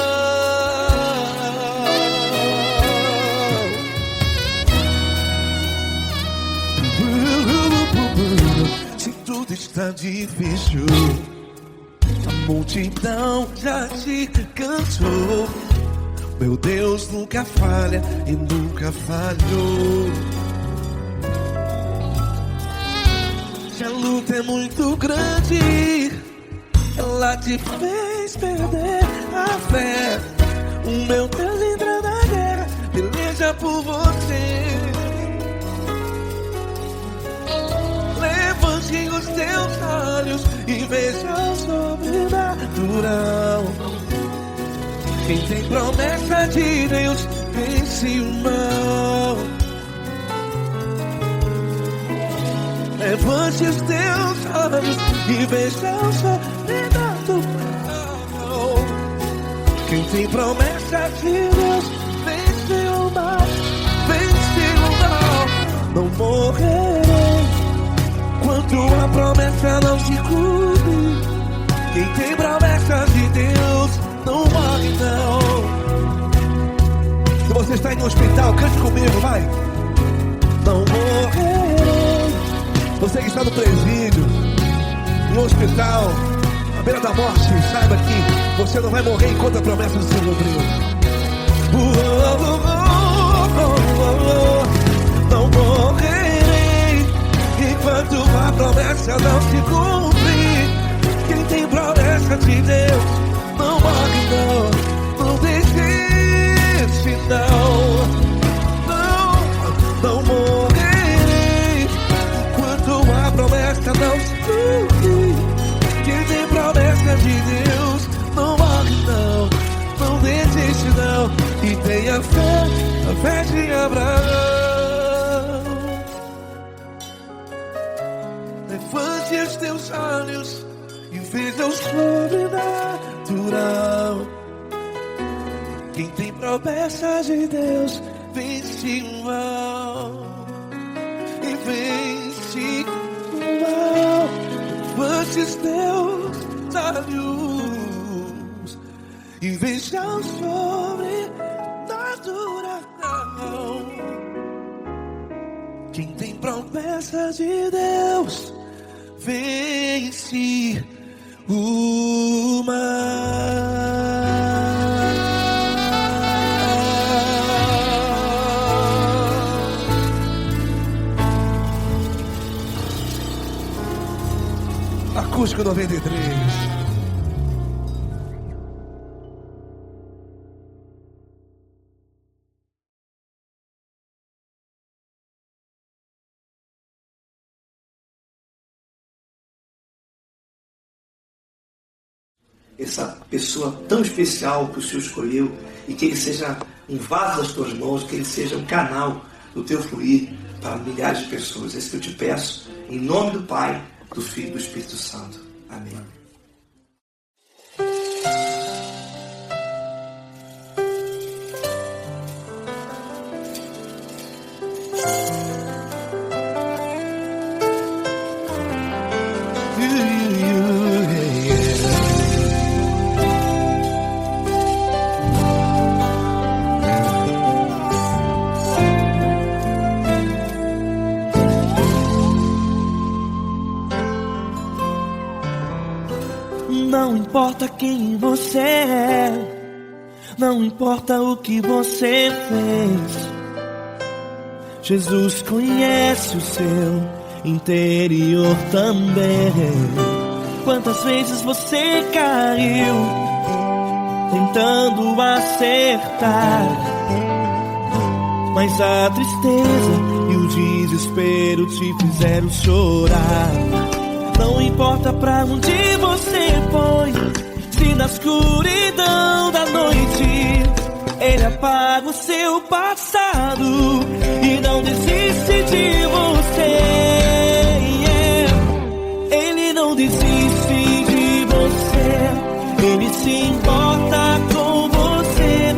Se tudo está difícil, a multidão já te cansou. Meu Deus nunca falha e nunca falhou. Se a luta é muito grande, ela te fez perder a fé. O meu Deus entra na guerra, peleja por você. Levante os teus olhos e veja o sobrenatural. Quem tem promessa de Deus vence o mal. Levante os teus olhos e veja o sobrenatural. Quem tem promessa de Deus vence o mal, vence o mal. Não morrerei enquanto a promessa não se cumpre. Quem tem promessa de Deus não morre não. Se você está em um hospital, cante comigo, vai. Não morrerei. Você que está no presídio, em um hospital, à beira da morte, saiba que você não vai morrer enquanto a promessa não se cumpriu. Não morrerei enquanto a promessa não se cumprir. Quem tem promessa de Deus não morre não, não desiste não. Não morrerei enquanto a promessa não se cumprir. Quem tem promessa de Deus não morre não, não desiste não. E tem a fé de Abraão. Levante os teus olhos e veja o sobrenatural. Quem tem promessa de Deus vence o mal, e vence o mal. Levante os teus olhos e veja o sobrenatural. Quem tem promessa de Deus vence o mal. Acústico 93. Essa pessoa tão especial que o Senhor escolheu, e que ele seja um vaso das tuas mãos, que ele seja um canal do teu fluir para milhares de pessoas. É isso que eu te peço, em nome do Pai, do Filho e do Espírito Santo. Amém. Não importa quem você é, não importa o que você fez, Jesus conhece o seu interior também. Quantas vezes você caiu tentando acertar, mas a tristeza e o desespero te fizeram chorar. Não importa pra onde você foi, se na escuridão da noite Ele apaga o seu passado e não desiste de você. Ele não desiste de você. Ele se importa com você.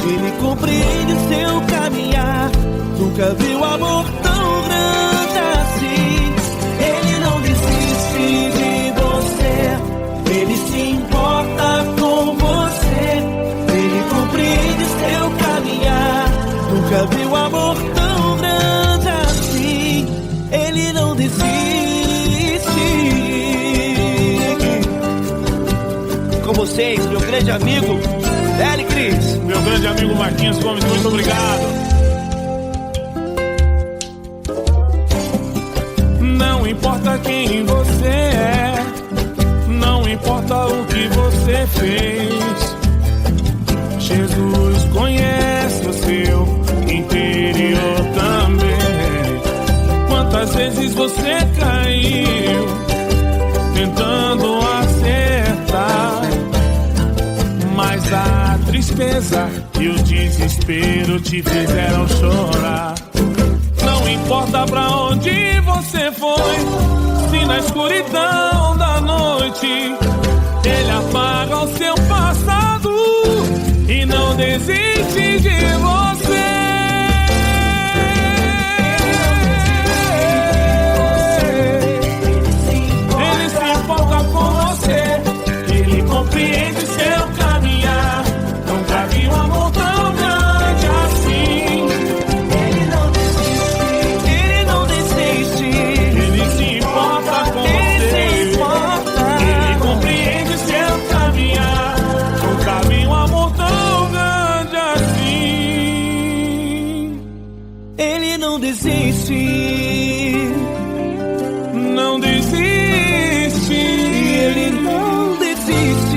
Ele compreende o seu caminhar. Nunca viu amor tão grande assim. Ele não desiste de você. Ele se importa com você. Ele compreende o seu caminhar. Nunca viu amor tão grande assim. Ele não desiste. Com vocês, meu grande amigo L. Cris. Meu grande amigo Marquinhos Gomes, muito obrigado. Não importa quem você é, não importa o que você fez, Jesus conhece o seu interior também. Quantas vezes você caiu tentando acertar, mas a tristeza e o desespero te fizeram chorar. Não importa pra onde você foi, se na escuridão da noite Ele apaga o seu passado e não desiste de você. Ele se importa com você, Ele compreende seu caminhar. Nunca vi um amor tão grande assim. Ele não desiste. Ele se importa com você. Ele compreende seu caminhar. Nunca vi um amor tão grande assim. Ele não desiste. Não desiste. Ele não desiste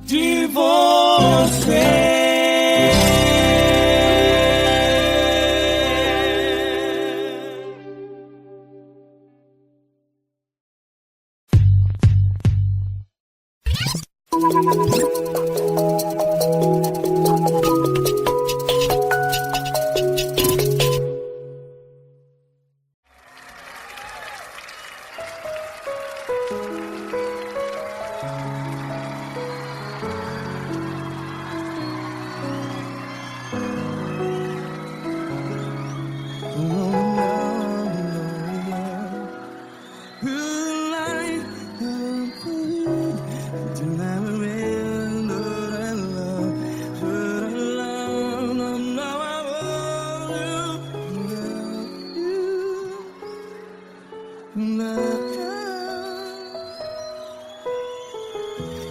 De você.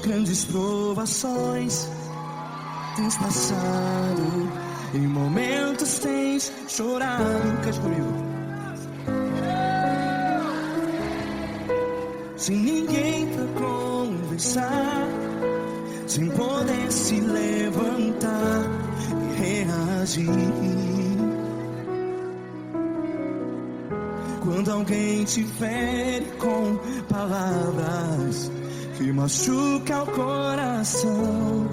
Grandes provações tens passado, em momentos tens chorado. Cante comigo. Sem ninguém pra conversar, sem poder se levantar e reagir. Quando alguém te fere com palavras que machuca o coração,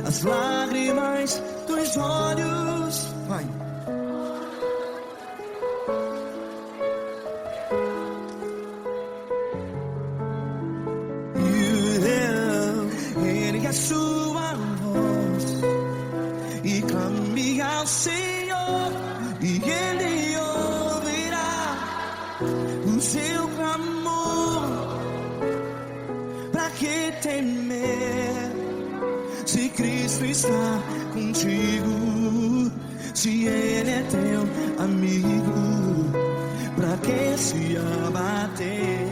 as lágrimas dos olhos, vai. Ergue a sua voz e clame ao Senhor, e Ele ouvirá o seu clamor. Pra que temer, se Cristo está contigo? Se Ele é teu amigo, pra que se abater?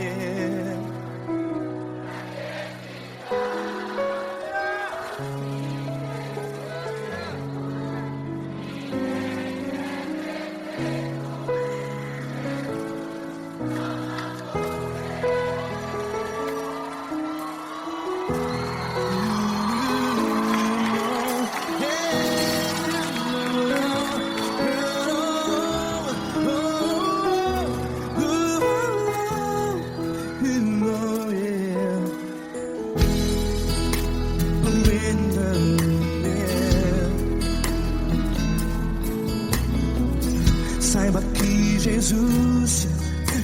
Jesus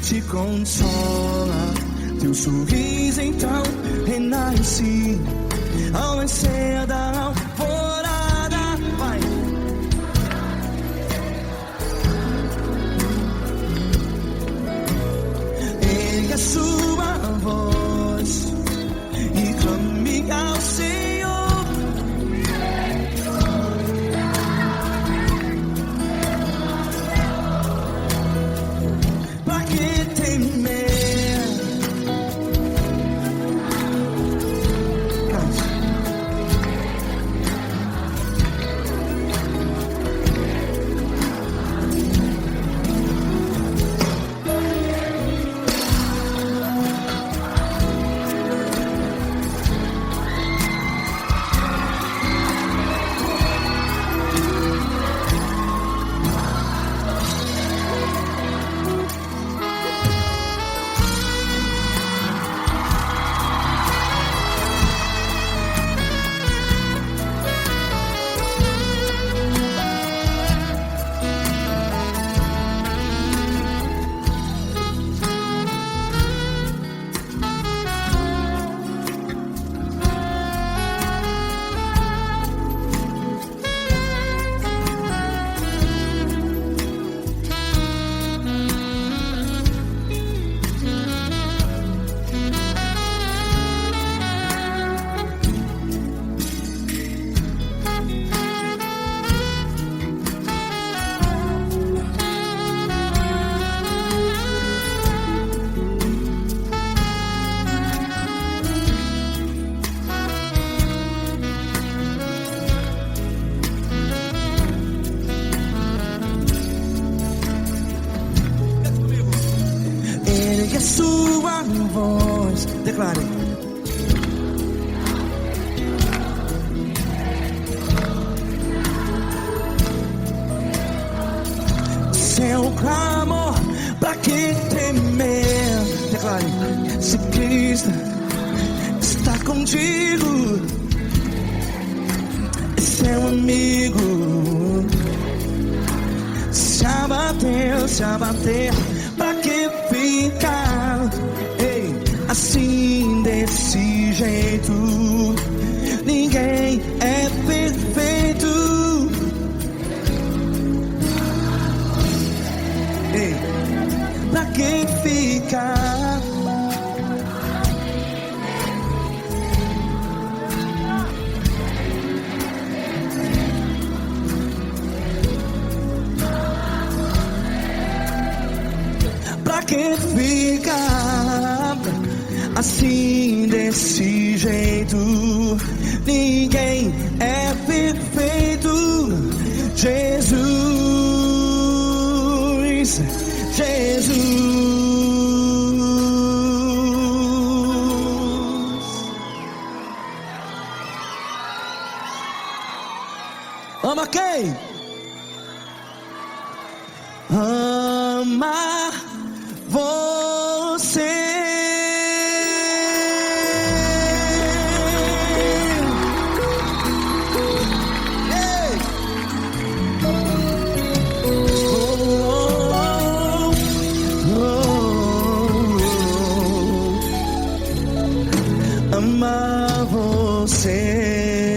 te consola. Teu sorriso então renasce ao nascer da alvorada. Vai. Ergue a sua voz e clame ao Senhor. Pra que temer? Ergue a sua voz, declare. Seu clamor, pra que temer? Declare. Se Cristo está contigo, é seu amigo. Se abater, pra que ficar? Ei, assim desse jeito, ninguém é perfeito. Ei, pra que ficar? Pra que ficar assim desse jeito? Ninguém é perfeito. Jesus, Jesus. Ama quem? Ama você. Ei. Ama você.